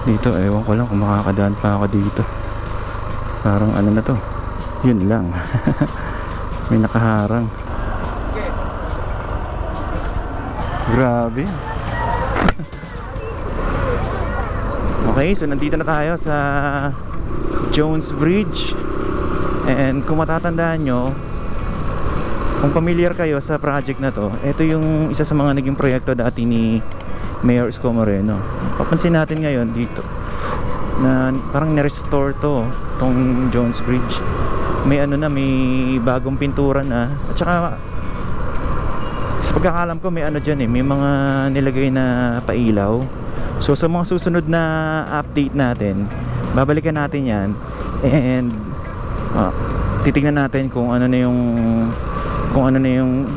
Dito, ewan ko lang kung makakadaan pa ako dito. Parang ano na to, yun lang. May nakaharang. Grabe. Okay, so nandito na tayo sa Jones Bridge. And kung matatandaan nyo, kung familiar kayo sa project na to, ito yung isa sa mga naging proyekto dati ni Mayor Isko Moreno. Papansin natin ngayon dito na parang na-restore to, tong Jones Bridge. May ano na, may bagong pintura na. At saka sa pagkakalam ko may ano dyan may mga nilagay na pailaw. So sa mga susunod na update natin, babalikan natin yan. And titignan natin kung ano na yung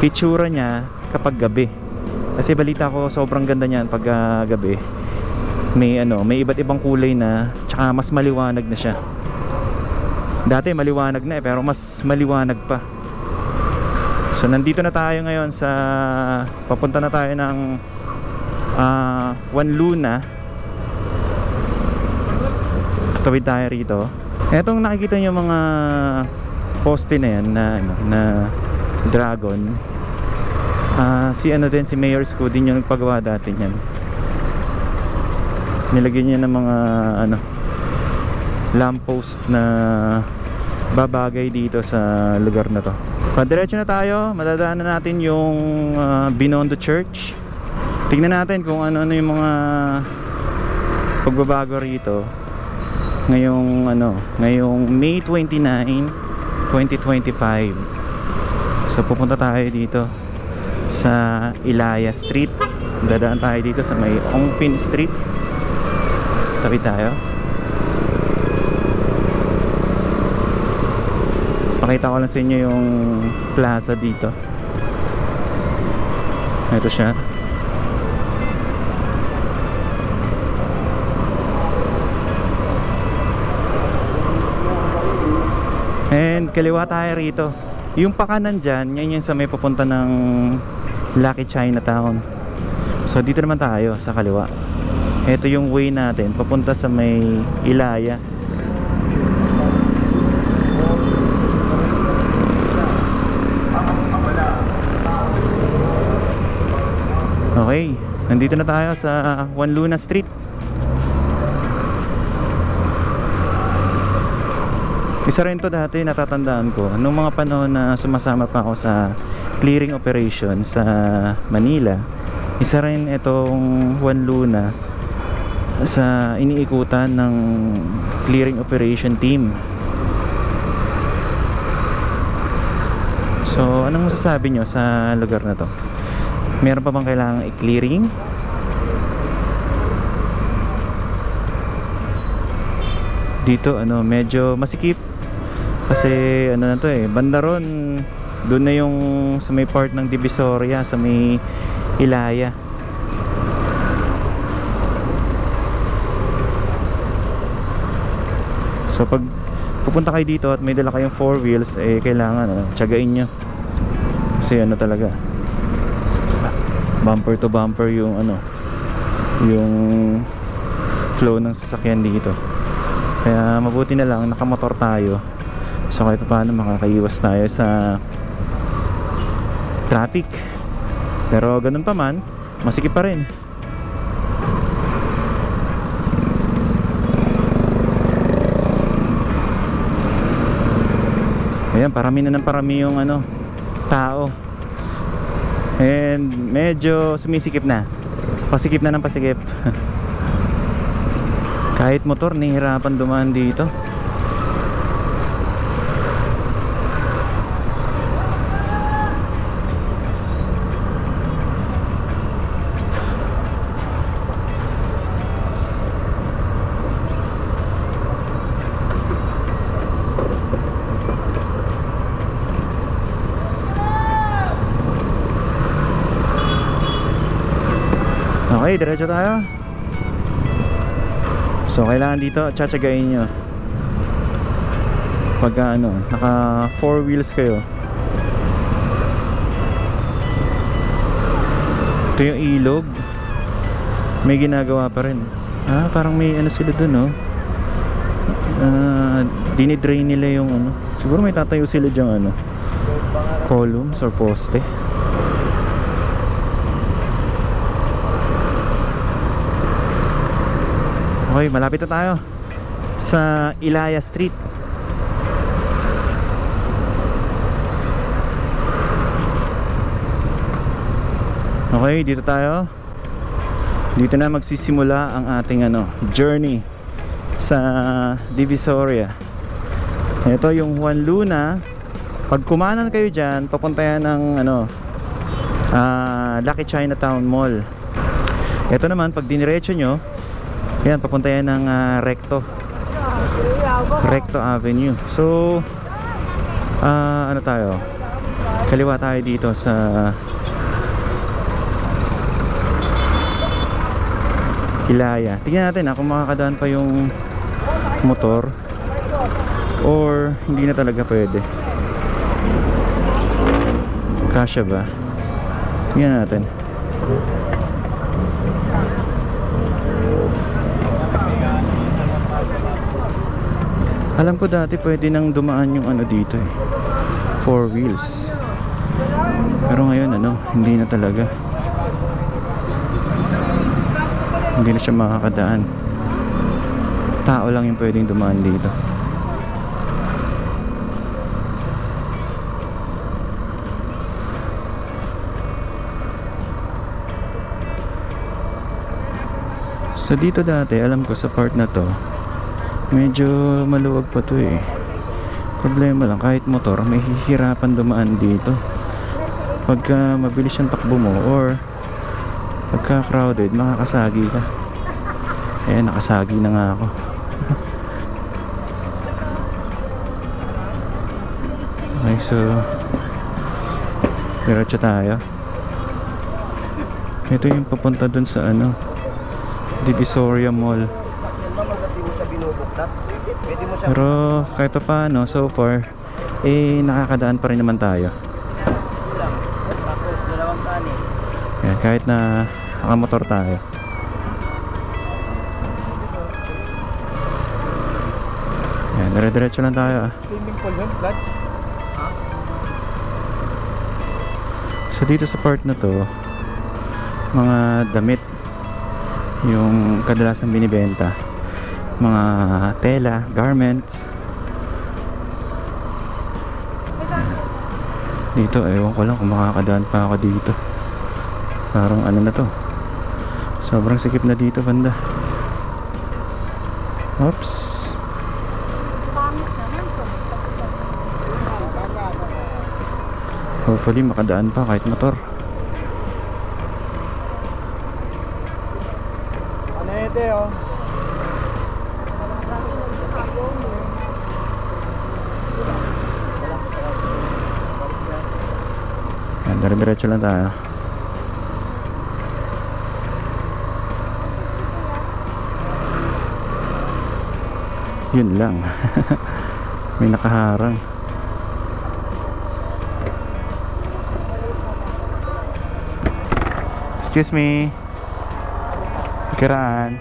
picture niya kapag gabi. Kasi balita ko sobrang ganda niyan pag gabi. May iba't ibang kulay na, tsaka mas maliwanag na siya. Dati maliwanag na pero mas maliwanag pa. So nandito na tayo ngayon sa, papunta na tayo ng Juan Luna. Tatawid tayo rito. Etong nakikita nyo mga poste na yan na dragon, si Mayor Isko din yung nagpagawa dati niyan. Nilagyan niya ng mga lamppost na babagay dito sa lugar na to. Padiretso na tayo, madadaanan natin yung Binondo Church. Tingnan natin kung ano yung mga pagbabago rito ngayong May 29, 2025. So pupunta tayo dito sa Ilaya Street. Dadaan tayo dito sa may Ongpin Street. Tabi tayo. Pakita ko lang sa inyo yung plaza dito. Ito siya. And kaliwa tayo rito. Yung pakanan dyan, yan yung sa may papunta ng Lucky Chinatown. So dito naman tayo sa kaliwa. Ito yung way natin papunta sa may Ilaya. Okay, nandito na tayo sa Juan Luna Street. Isa rin to dati, natatandaan ko nung mga panahon na sumasama pa ako sa clearing operation sa Manila. Isa rin itong Juan Luna sa iniikutan ng clearing operation team. So anong masasabi nyo sa lugar na to? Meron pa bang kailangang i-clearing? Dito medyo masikip. Kasi na to banda ron, doon na yung sa may part ng Divisoria, sa may Ilaya. So pag pupunta kayo dito at may dala kayong 4 wheels, kailangan tiyagain nyo. Kasi talaga, bumper to bumper yung yung flow ng sasakyan dito. Kaya mabuti na lang nakamotor tayo. So kahit paano makakaiwas tayo sa traffic. Pero ganun pa man, masikip pa rin. Ayan, parami na ng parami yung tao. And medyo sumisikip na. Pasikip na ng pasikip. Kahit motor, nahihirapan dumaan dito. Okay, diretso tayo. So kailangan dito tsatsagain nyo pagka naka 4 wheels kayo. Ito yung ilog, may ginagawa pa rin. Parang may ano sila dun, no? Dinidrain nila yung ano. Siguro may tatayo sila dyan, ano, columns or poste. Okay, malapit na tayo sa Ilaya Street. Okay, dito tayo. Dito na magsisimula ang ating ano, journey sa Divisoria. Ito yung Juan Luna. Pag kumanan kayo dyan, papunta yan ng ano, Lucky Chinatown Mall. Ito naman, pag diniretso nyo, yan, papunta yan ng Recto Avenue. So, ano tayo? Kaliwa tayo dito sa Ilaya. Tingnan natin kung makakadaan pa yung motor or hindi na talaga pwede. Kasya ba? Tingnan natin. Alam ko dati pwede nang dumaan yung ano dito eh, 4 wheels. Pero ngayon ano, hindi na talaga. Hindi na siya makakadaan. Tao lang yung pwedeng dumaan dito. So dito dati, alam ko sa part na to, medyo maluwag pa to eh. Problema lang, kahit motor, may hihirapan dumaan dito. Pagka mabilis yung takbo mo or pagka crowded, makakasagi ka. Eh, nakasagi na nga ako. Okay, so diretso tayo. Ito yung papunta dun sa ano, Divisoria Mall. Pero kahit pa paano, so far nakakadaan pa rin naman tayo. Yan, kahit na nakamotor tayo. Yan, dire-diretso lang tayo. So dito sa part na to, mga damit yung kadalasan binibenta, mga tela, garments. Dito, ewan ko lang kung makakadaan pa ako dito. Parang ano na to, sobrang sikip na dito banda. Oops. Hopefully makadaan pa kahit motor. Ano ito oh? Yan, dire-diretso lang tayo. Yun lang. May nakaharang. Excuse me. Kiraan.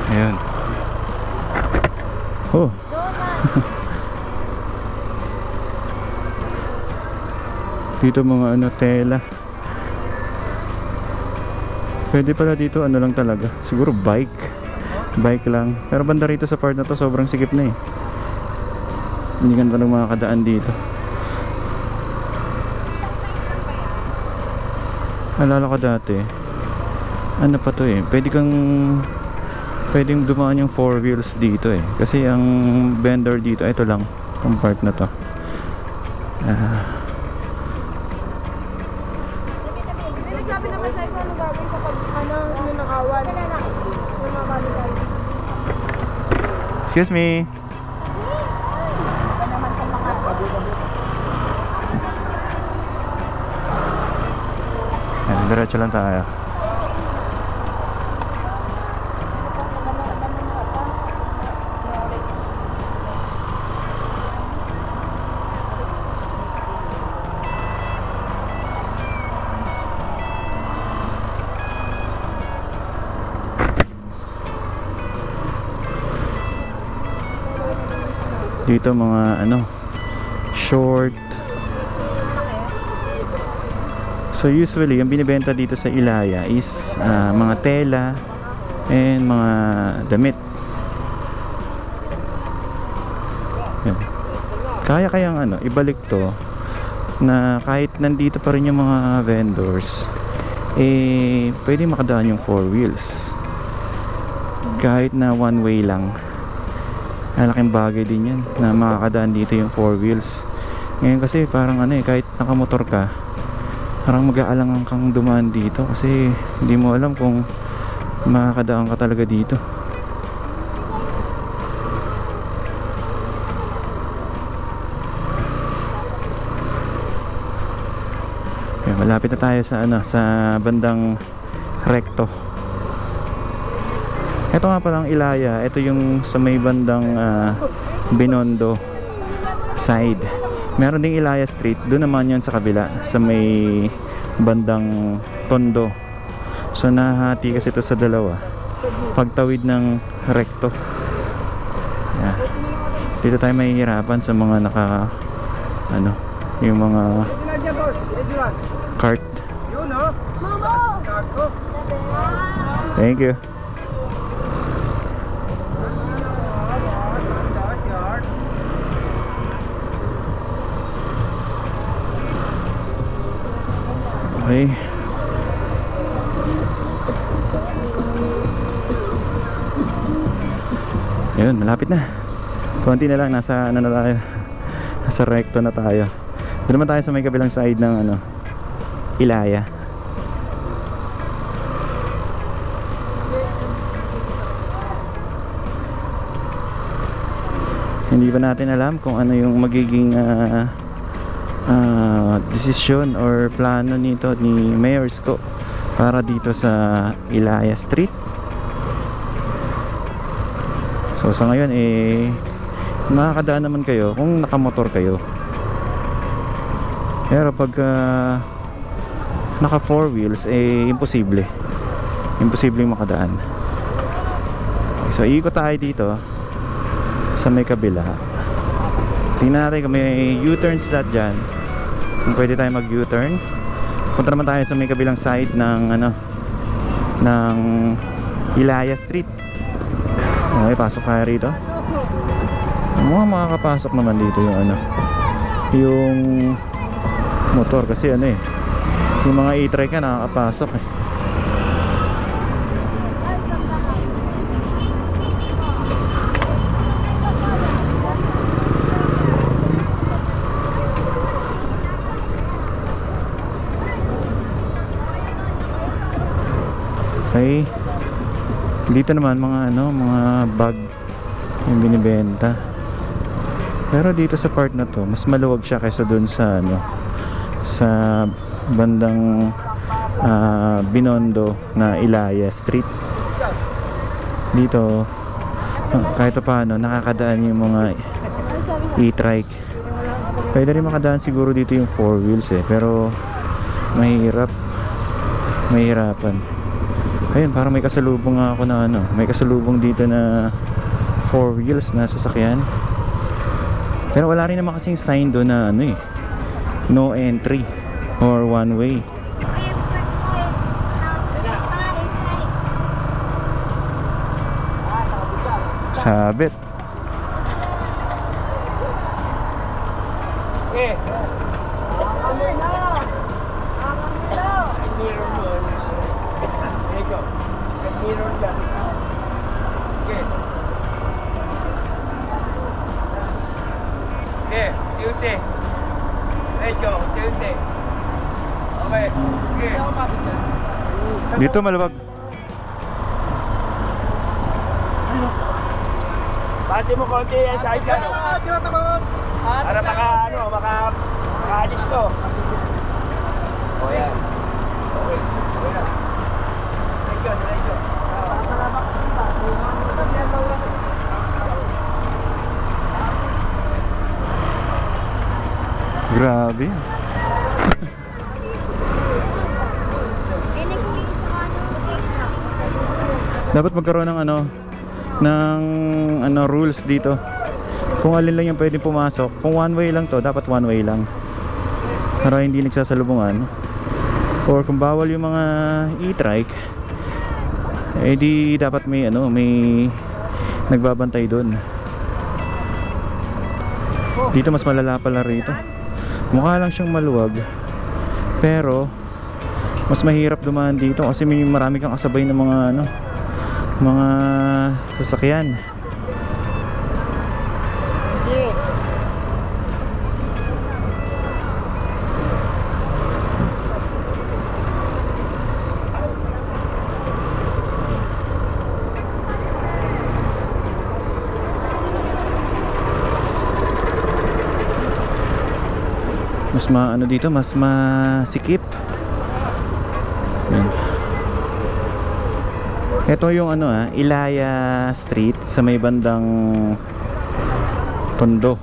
Ayun. Oh. Dito mga ano, tela. Pwede pala dito ano lang talaga. Siguro bike lang. Pero banda rito sa part na to, sobrang sikip na eh. Hindi ka na talagang makakadaan dito. Alala ko dati, ano pa to eh, pwedeng dumaan yung 4 wheels dito eh. Kasi ang vendor dito, ito lang, ang part na to. Excuse me. Diretso lang tayo. Dito mga ano, short. So usually, ang binibenta dito sa Ilaya is mga tela and mga damit. Yan. Kaya kayang ano, ibalik to na kahit nandito pa rin yung mga vendors, eh pwede makadaan yung 4 wheels. Kahit na one way lang. Malaking bagay din yan na makakadaan dito yung 4 wheels. Ngayon kasi parang ano eh, kahit nakamotor ka, parang mag-aalangan kang dumaan dito kasi hindi mo alam kung makakadaan ka talaga dito. Okay, malapit na tayo sa ano, sa bandang Recto. Ito nga palang Ilaya, ito yung sa may bandang Binondo side. Meron ding Ilaya Street, doon naman yun sa kabila, sa may bandang Tondo. So nahati kasi ito sa dalawa, pagtawid ng Recto. Yeah. Dito tayo mahihirapan sa mga naka ano, yung mga cart. Thank you. Okay. Ayun, malapit na. Konti na lang, nasa ano na tayo. Nasa Recto na tayo. Doon naman tayo sa may kabilang side ng ano, Ilaya. Hindi pa natin alam kung ano yung magiging desisyon or plano nito ni Mayor Isko para dito sa Ilaya Street. So sa ngayon eh makakadaan naman kayo kung nakamotor kayo. Pero pag naka 4 wheels eh imposible makadaan. So iikot tayo dito sa may kabila. Tingnan natin kung may U-turn slot dyan, kung pwede tayo mag U-turn. Punta naman tayo sa may kabilang side ng ano, ng Ilaya Street. Okay, pasok tayo rito. Mukhang makakapasok naman dito yung ano, yung motor kasi ano eh, yung mga e-trike ka nakakapasok eh. Okay. Dito naman mga ano, mga bag yung binibenta. Pero dito sa part na to, mas maluwag siya kaysa dun sa ano, sa bandang Binondo na Ilaya Street. Dito kahit pa paano nakakadaan yung mga e-trike. Pwede rin makadaan siguro dito yung 4 wheels eh, pero mahirapan. Ayun, parang may kasalubong nga ako na ano, may kasalubong dito na 4 wheels na sasakyan. Pero wala rin naman kasing sign doon na ano eh, no entry or one way. Sabit. Okay. Tuesday. Medyo, Tuesday. Okay. Okay. Dito maluwag. Pati mo konti yan sa ikan. Para makaalis to. O yan. Okay. Okay na. Medyo. Grabe. Dapat magkaroon ng ano rules dito. kung alin lang yung pwede pumasok. Kung one way lang to, dapat one way lang para hindi nagsasalubungan. Or kung bawal yung mga e-trike, eh di dapat may may nagbabantay doon. Dito mas malala pala rito. Mukha lang siyang maluwag, pero mas mahirap dumaan dito kasi may marami kang kasabay ng mga mga sasakyan. Mas dito, mas masikip. Yan. Ito yung Ilaya Street sa may bandang Tondo.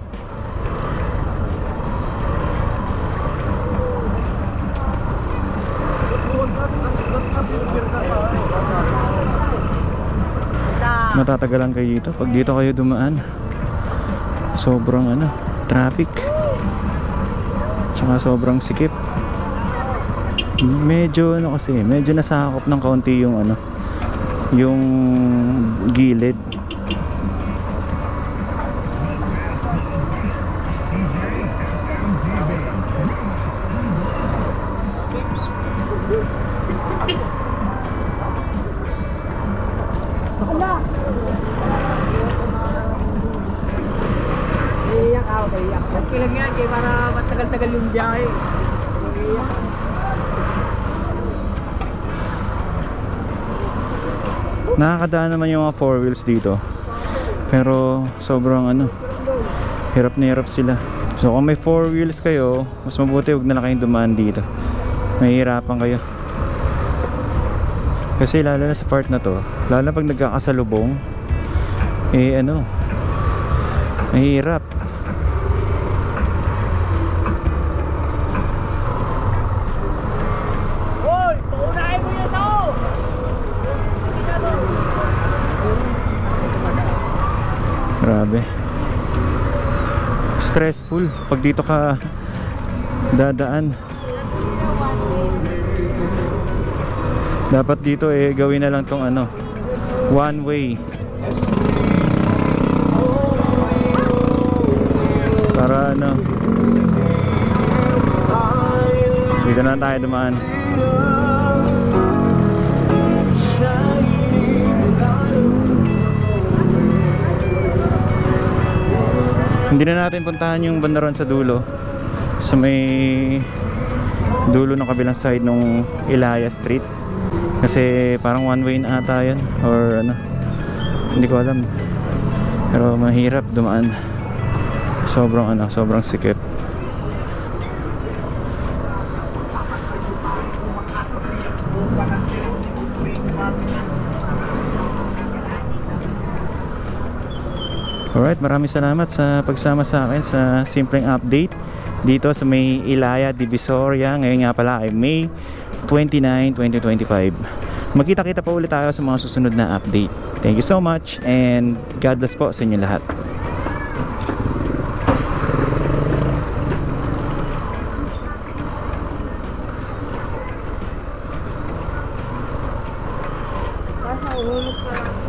Matatagalan kayo dito pag dito kayo dumaan. Sobrang traffic. Tsaka sobrang sikip. Medyo kasi, medyo nasakop ng kaunti yung yung gilid. Iiyak ako, iiyak. Okay lang yan, kaya para matagal-tagal yung biyahe. Iiyak. Nakakadaan naman yung mga four wheels dito, pero sobrang hirap na hirap sila. So kung may four wheels kayo, mas mabuti huwag na lang kayong dumaan dito. Mahihirapan kayo. Kasi lalo na sa part na to, lalo na pag nagkakasalubong, mahirap. Hoy! Paunahin mo yun ako! Grabe. Stressful pag dito ka dadaan. Dapat dito gawin na lang tong one way. Para dito na tayo dumaan. Hindi na natin puntahan yung bandaran sa dulo, sa may dulo ng kabilang side ng Ilaya Street, kasi parang one way na ata yun, or hindi ko alam, pero mahirap dumaan. Sobrang sikip. Alright, maraming salamat sa pagsama sa akin sa simpleng update dito sa may Ilaya Divisoria. Ngayon nga pala ay May 29, 2025. Magkita-kita pa ulit tayo sa mga susunod na update. Thank you so much and God bless po sa inyo lahat. Nasa uhulog pa lang.